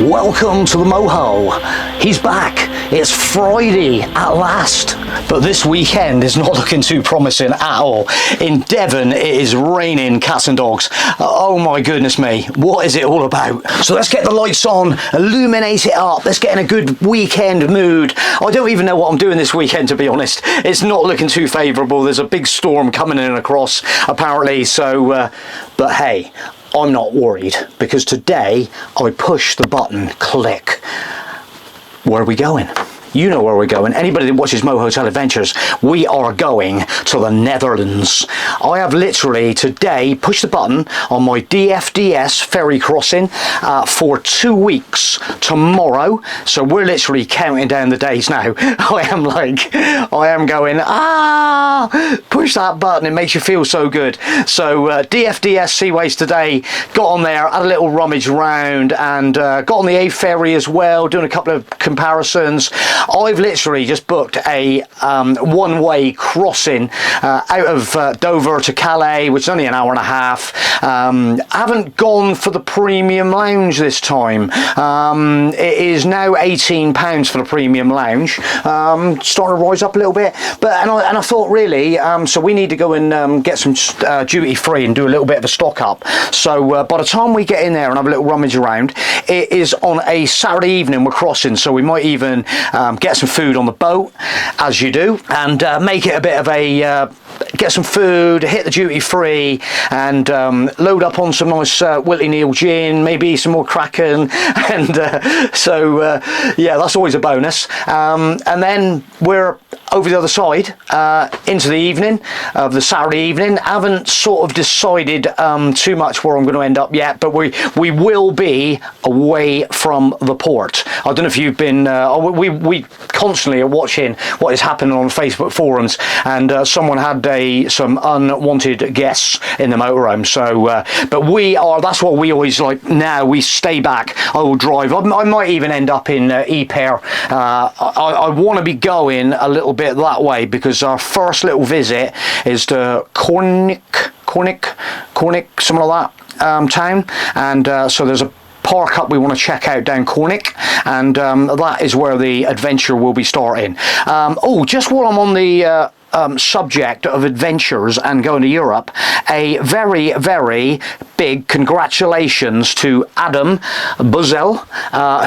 Welcome to the Moho. He's back. It's Friday at last. But this weekend is not looking too promising at all. In Devon, it is raining cats and dogs. Oh my goodness me, what is it all about? So let's get the lights on, illuminate it up. Let's get in a good weekend mood. I don't even know what I'm doing this weekend, to be honest. It's not looking too favourable. There's a big storm coming in across, apparently. So, but hey, I'm not worried, because today I push the button, click. Where are we going? You know where we're going. Anybody that watches Moho Adventures, we are going to the Netherlands. I have literally today pushed the button on my DFDS ferry crossing for 2 weeks tomorrow. So we're literally counting down the days now. I am going, push that button. It makes you feel so good. So DFDS Seaways today, got on there, had a little rummage around, and got on the A ferry as well, doing a couple of comparisons. I've literally just booked a one-way crossing out of Dover to Calais, which is only an hour and a half. I haven't gone for the premium lounge this time. It is now £18 for the premium lounge. Starting to rise up a little bit, but and I thought really, so we need to go and get some duty free and do a little bit of a stock up. So by the time we get in there and have a little rummage around, it is on a Saturday evening we're crossing, so we might even get some food on the boat, as you do, and make it a bit of a get some food, hit the duty free, and load up on some nice Wilty Neal gin, maybe some more Kraken, and yeah, that's always a bonus. And then we're over the other side into the evening of the Saturday evening. I haven't sort of decided too much where I'm going to end up yet, but we will be away from the port. I don't know if you've been we constantly are watching what is happening on Facebook forums, and someone had some unwanted guests in the motorhome. So but that's what we always like. Now we stay back. I will drive. I might even end up in Ypres. I want to be going a little bit that way, because our first little visit is to Cornick, something like that town, and so there's a park up we want to check out down Cornick, and that is where the adventure will be starting. Just while I'm on the subject of adventures and going to Europe, a very, very big congratulations to Adam Buzel,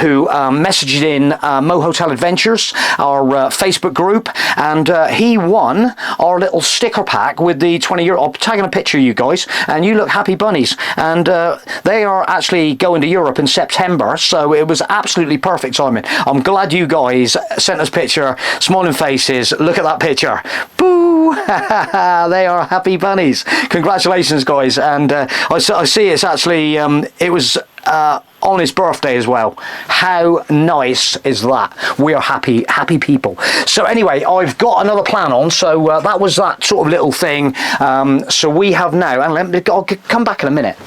who messaged in Moho Adventures, our Facebook group, and he won our little sticker pack with the €20. I'll tag in a picture, you guys, and you look happy bunnies, and they are actually going to Europe in September, so it was absolutely perfect timing. I'm glad you guys sent us a picture, smiling faces. Look at that picture. Boo! They are happy bunnies. Congratulations, guys. And I see it's actually it was on his birthday as well. How nice is that? We are happy people. So anyway, I've got another plan on. So that was that sort of little thing. So we have now, and I'll come back in a minute.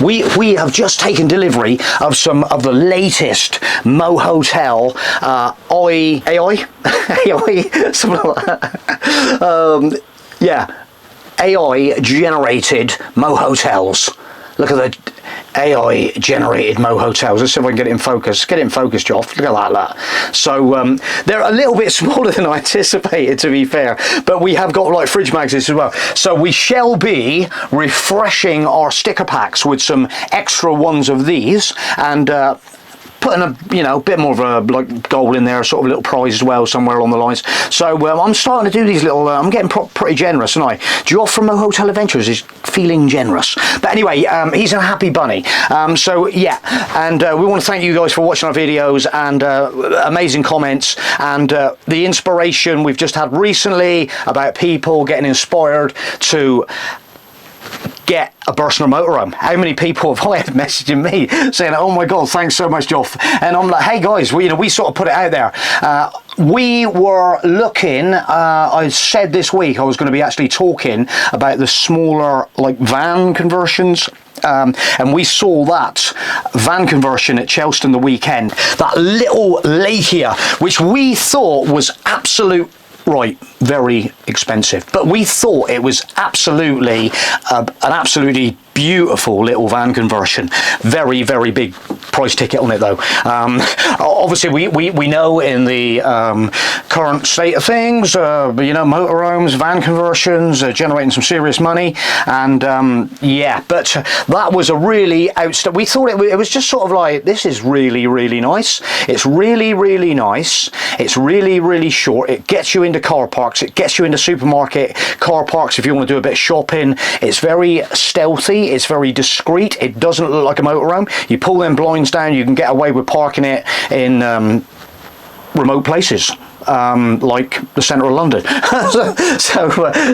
We have just taken delivery of some of the latest Moho AI, something like that. Yeah, AI generated Mohotels. Look at the AI generated Mohotels. Let's see if I can get it in focus. Get it in focus, Joff. Look at that. So they're a little bit smaller than I anticipated, to be fair, but we have got like fridge magnets as well. So we shall be refreshing our sticker packs with some extra ones of these, and putting a bit more of a goal in there, sort of a little prize as well somewhere along the lines. So I'm starting to do these little I'm getting pretty generous, and Joff from Moho Adventures is feeling generous. But anyway, he's a happy bunny. So yeah, and we want to thank you guys for watching our videos, and amazing comments, and the inspiration we've just had recently about people getting inspired to get a Burstner motorhome. How many people have I had messaging me saying, oh my god, thanks so much, Joff? And I'm like, hey guys, we sort of put it out there. We were looking, I said this week I was going to be actually talking about the smaller van conversions. And we saw that van conversion at Chelston the weekend, that little lake here, which we thought was absolute right, very expensive. But we thought it was absolutely an absolutely beautiful little van conversion. Very, very big price ticket on it though. Obviously we know in the current state of things, you know, motorhomes, van conversions are generating some serious money, and yeah, but that was a really outstanding. We thought it was just sort of like, this is really, really nice. It's really, really nice. It's really, really short. It gets you into car parks. It gets you into supermarket car parks if you want to do a bit of shopping. It's very stealthy. It's very discreet. It doesn't look like a motorhome. You pull them blinds down, you can get away with parking it in remote places. Like the centre of London.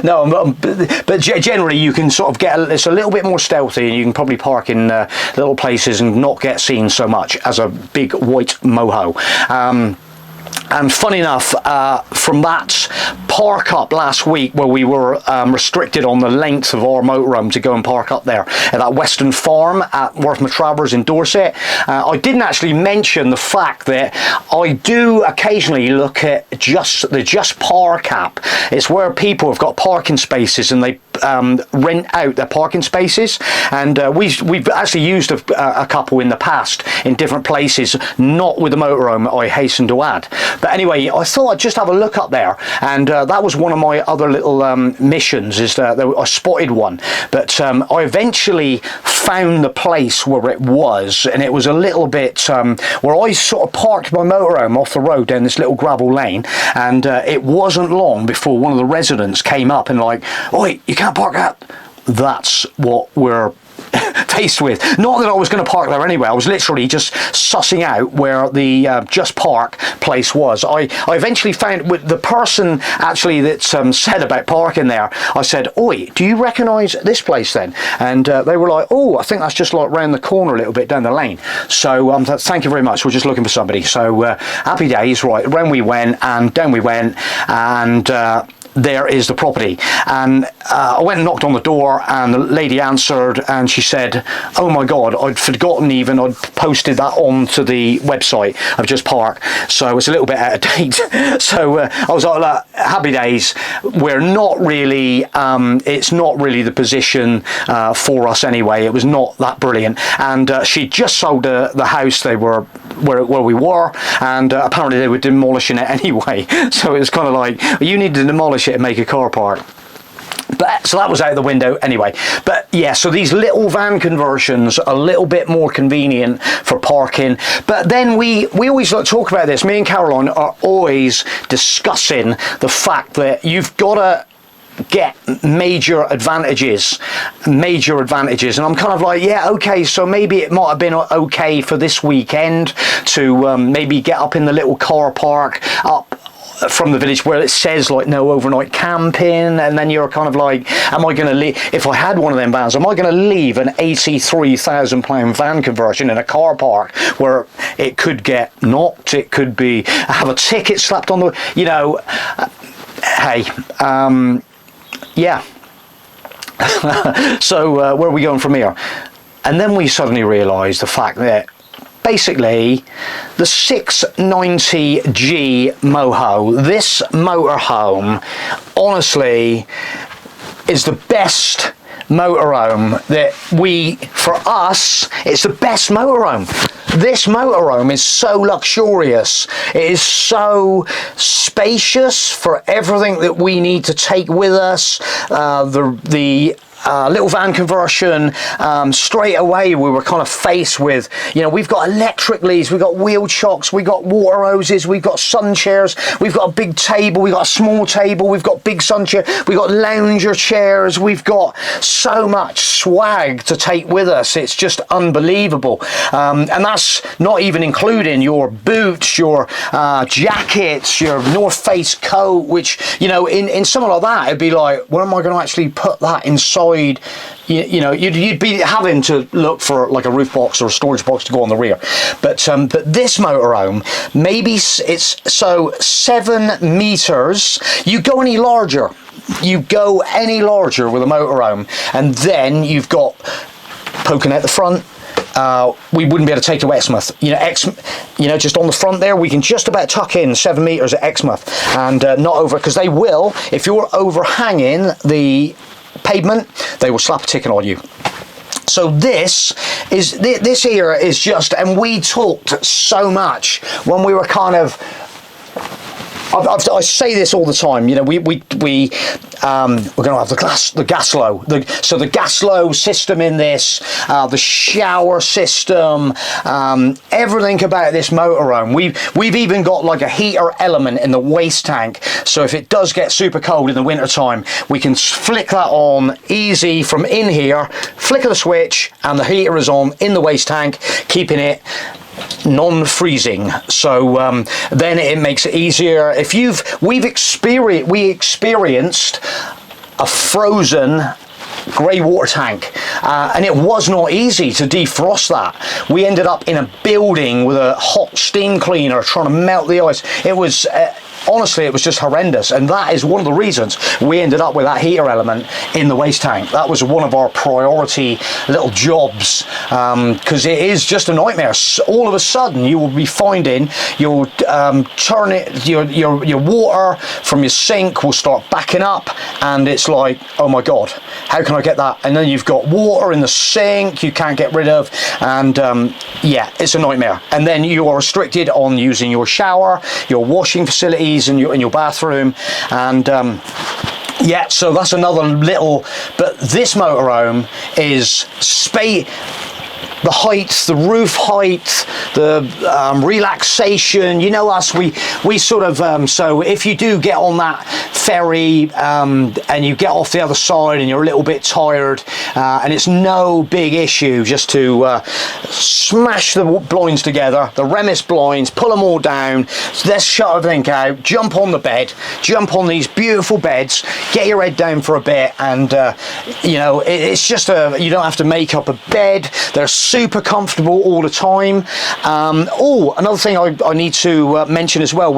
No, but generally you can sort of get, it's a little bit more stealthy, and you can probably park in little places and not get seen so much as a big white Moho. And funny enough, from that park up last week where we were restricted on the length of our motorhome to go and park up there at that Western Farm at Worth Matravers in Dorset, I didn't actually mention the fact that I do occasionally look at the Just Park app. It's where people have got parking spaces and they rent out their parking spaces, and we've actually used a couple in the past in different places, not with the motorhome, I hasten to add. But anyway, I thought I'd just have a look up there, and that was one of my other little missions, is that I spotted one. But I eventually found the place where it was, and it was a little bit where I sort of parked my motorhome off the road down this little gravel lane, and it wasn't long before one of the residents came up and like, "Oi, you can't park that." That's what we're faced with. Not that I was going to park there anyway. I was literally just sussing out where the Just Park place was. I eventually found with the person actually that said about parking there. I said, "Oi, do you recognise this place then?" And they were like, "Oh, I think that's just like round the corner a little bit down the lane." So thank you very much. We're just looking for somebody. So happy days. Right, round we went and down we went, and there is the property. And I went and knocked on the door, and the lady answered, and she said, "Oh my God, I'd forgotten even I'd posted that onto the website of Just Park, so it's a little bit out of date." So I was like, happy days. We're not really, it's not really the position for us anyway. It was not that brilliant. And she just sold the house they were where we were, and apparently they were demolishing it anyway. So it was kind of like, you need to demolish it and make a car park. But so that was out the window anyway. But yeah, so these little van conversions are a little bit more convenient for parking. But then we always talk about this. Me and Caroline are always discussing the fact that you've got to get major advantages, and I'm kind of like, yeah, okay, so maybe it might have been okay for this weekend to maybe get up in the little car park up from the village where it says like no overnight camping, and then you're kind of like, am I going to leave, if I had one of them vans, am I going to leave an £83,000 van conversion in a car park where it could get knocked, it could be have a ticket slapped on the, you know, hey, yeah. So where are we going from here? And then we suddenly realised the fact that basically the 690G Moho, this motorhome, honestly is the best motorhome that for us, it's the best motorhome. This motorhome is so luxurious. It is so spacious for everything that we need to take with us. The little van conversion, straight away we were kind of faced with, you know, we've got electric leads, we've got wheel chocks, we've got water hoses, we've got sun chairs, we've got a big table, we've got a small table, we've got big sun chair, we've got lounger chairs, we've got so much swag to take with us. It's just unbelievable. And that's not even including your boots, your jackets, your North Face coat, which, you know, in something like that, it'd be like, where am I going to actually put that inside? You know, you'd be having to look for like a roof box or a storage box to go on the rear. But this motorhome, maybe it's so 7 meters. You go any larger with a motorhome, and then you've got poking out the front, we wouldn't be able to take to Exmouth. Just on the front there, we can just about tuck in 7 meters at Exmouth, and not over, because they will, if you're overhanging the pavement, they will slap a ticket on you. So this here is just, and we talked so much when we were kind of, I say this all the time, we're going to have the gas low. So the gas low system in this, the shower system, everything about this motorhome. We've even got like a heater element in the waste tank. So if it does get super cold in the winter time, we can flick that on easy from in here, flick of the switch, and the heater is on in the waste tank, keeping it non-freezing. So then it makes it easier. If we experienced a frozen grey water tank, and it was not easy to defrost that. We ended up in a building with a hot steam cleaner trying to melt the ice. It was honestly, it was just horrendous, and that is one of the reasons we ended up with that heater element in the waste tank. That was one of our priority little jobs, because it is just a nightmare. All of a sudden, you will be finding your water from your sink will start backing up, and it's like, oh my god, how can I get that? And then you've got water in the sink you can't get rid of, and yeah, it's a nightmare. And then you are restricted on using your shower, your washing facilities, in your bathroom, and yeah, so that's another little. But this motorhome is the height, the roof height, the relaxation. You know us, we sort of, so if you do get on that ferry and you get off the other side and you're a little bit tired, and it's no big issue just to smash the blinds together, the Remis blinds, pull them all down, let's shut everything out, jump on the bed, jump on these beautiful beds, get your head down for a bit, and it's just you don't have to make up a bed. They're super comfortable all the time. Another thing I need to mention as well,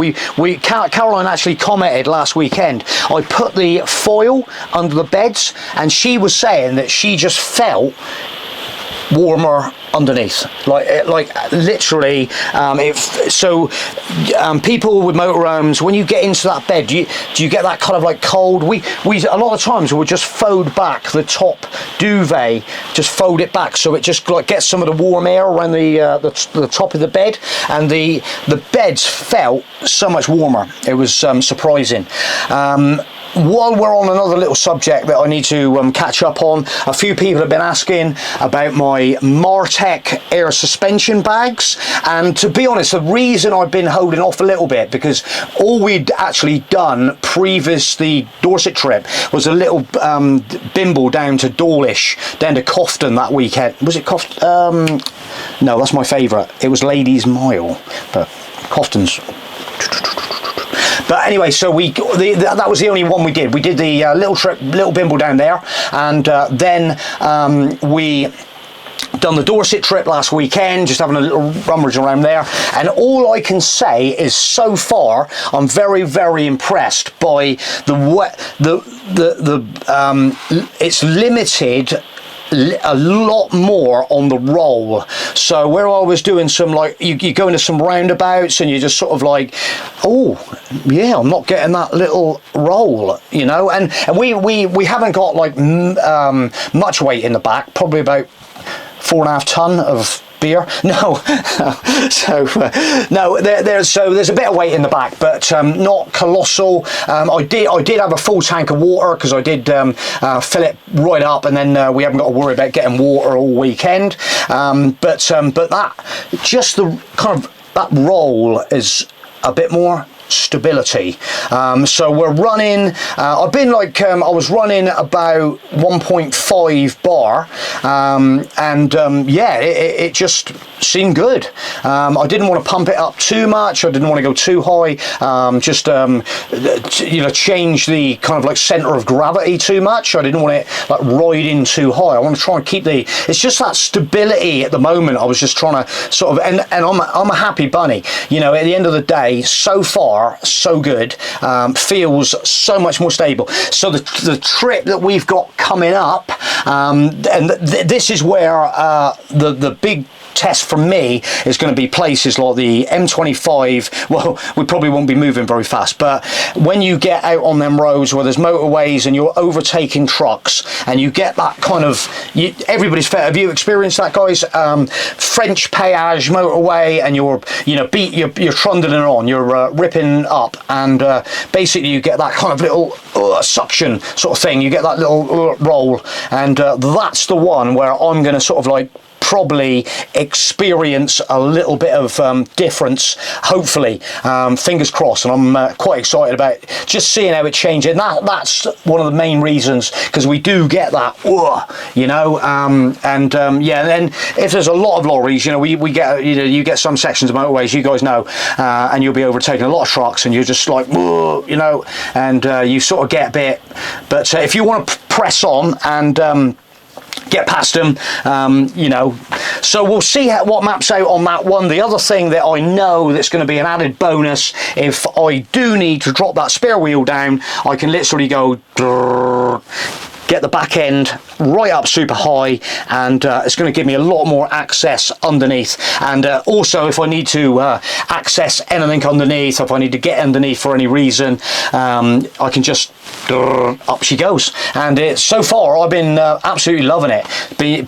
Caroline actually commented last weekend, I put the foil under the beds, and she was saying that she just felt warmer underneath, like literally. People with motorhomes, when you get into that bed, do you get that kind of like cold? We a lot of times we'll just fold back the top duvet, just fold it back so it just like gets some of the warm air around the top of the bed, and the beds felt so much warmer. It was surprising. While we're on another little subject that I need to catch up on, a few people have been asking about my Martech air suspension bags, and to be honest, the reason I've been holding off a little bit, because all we'd actually done previous the Dorset trip was a little bimble down to Dawlish, down to Cofton that weekend. Was it Cofton? No, that's my favourite. It was Ladies Mile, but Cofton's. But anyway, so that was the only one we did. We did the little bimble down there, and then we done the Dorset trip last weekend, just having a little rummage around there. And all I can say is, so far, I'm very, very impressed by it's limited a lot more on the roll. So where I was doing some, like, you go into some roundabouts and you just sort of like, oh yeah, I'm not getting that little roll, and we haven't got like much weight in the back, probably about 4.5 ton of beer. No, there's a bit of weight in the back, but not colossal. I did have a full tank of water, because I did fill it right up, and then we haven't got to worry about getting water all weekend. But that just the kind of that roll is a bit more stability. So we're running, I've been like, I was running about 1.5 bar, and yeah, it just seemed good. I didn't want to pump it up too much, I didn't want to go too high, just change the kind of like center of gravity too much. I didn't want it like riding too high. I want to try and keep it's just that stability at the moment. I was just trying to sort of, and I'm a happy bunny, at the end of the day. So far far so good. Feels so much more stable. So the trip that we've got coming up, and this is where the big test for me is going to be places like the M25. Well, we probably won't be moving very fast, but when you get out on them roads where there's motorways and you're overtaking trucks and you get that kind of, everybody's fair. Have you experienced that, guys? French péage motorway, and you're trundling on, you're ripping up, and basically you get that kind of little suction sort of thing. You get that little roll, and that's the one where I'm going to sort of like probably experience a little bit of difference, hopefully, fingers crossed, and I'm quite excited about just seeing how it changes. And that's one of the main reasons, because we do get that, you know, yeah. And then if there's a lot of lorries, you know, we get, you get some sections of motorways, you guys know, and you'll be overtaking a lot of trucks, and you're just like, you know, and you sort of get a bit. But if you want to press on and get past them, you know, so we'll see what maps out on that one. The other thing that I know that's going to be an added bonus, if I do need to drop that spare wheel down, I can literally go get the back end right up super high, and it's going to give me a lot more access underneath. And also, if I need to access anything underneath, if I need to get underneath for any reason, I can just up she goes. And so far I've been absolutely loving it.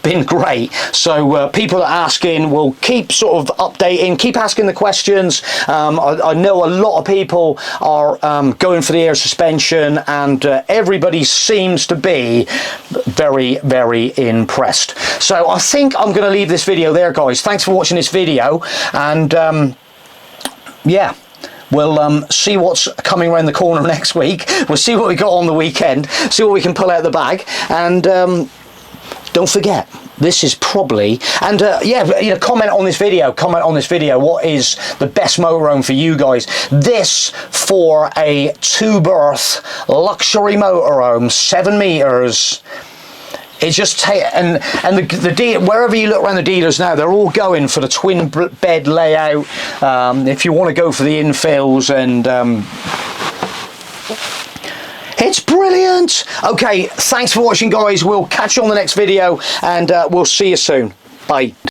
Been great. So people that are asking will keep sort of updating, keep asking the questions. I know a lot of people are going for the air suspension, and everybody seems to be very, very impressed. So I think I'm going to leave this video there, guys. Thanks for watching this video, and yeah, we'll see what's coming around the corner next week. We'll see what we got on the weekend, see what we can pull out of the bag, and don't forget, this is probably, and yeah, you know, comment on this video, what is the best motorhome for you guys. This for a 2-berth luxury motorhome, 7 meters. It's just and the wherever you look around the dealers now, they're all going for the twin bed layout. If you want to go for the infills, and it's brilliant. Okay, thanks for watching, guys. We'll catch you on the next video, and we'll see you soon. Bye.